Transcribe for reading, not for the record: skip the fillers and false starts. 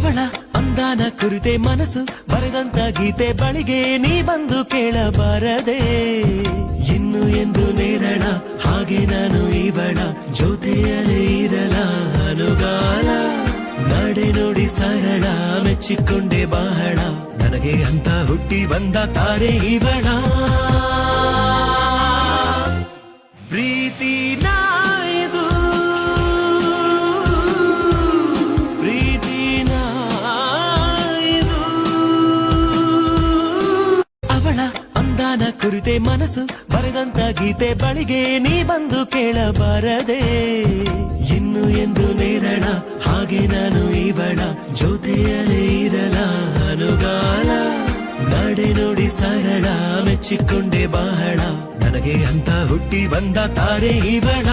ಅವಳ ಅಂದಾನ ಕುರಿತೆ ಮನಸ್ಸು ಬರೆದಂತ ಗೀತೆ ಬಳಿಗೆ ನೀ ಬಂದು ಕೇಳಬಾರದೆ ಇನ್ನು ಎಂದು ನೇರಳ ಹಾಗೆ ನಾನು ಇವಳ ಜೊತೆಯಲೇ ಇರಲ ಅನುಗಾಲ ನಡೆ ನೋಡಿ ಸರಳ ಮೆಚ್ಚಿಕೊಂಡೆ ಬಹಳ ನನಗೆ ಅಂತ ಹುಟ್ಟಿ ಬಂದ ತಾರೆ ಇವಳ ಪ್ರೀತಿ ನಾಯ್ದು ಪ್ರೀತಿ ನಾಯ್ದು ಅವಳ ಅಂದಾನ ಕುರಿತೆ ಮನಸ್ಸು ಬರೆದಂತ ಗೀತೆ ಬಳಿಗೆ ನೀ ಬಂದು ಕೇಳಬಾರದೆ ಇನ್ನು ಎಂದು ನೇರಳ ಹಾಗೆ ನಾನು ಇವಳ ಜೊತೆಯಲೇ ಇರಲ ಅನುಗಾಲ ನಡೆ ನೋಡಿ ಸರಳ ಮೆಚ್ಚಿಕೊಂಡೆ ಬಹಳ ನನಗೆ ಅಂತ ಹುಟ್ಟಿ ಬಂದ ತಾರೆ ಇವಳ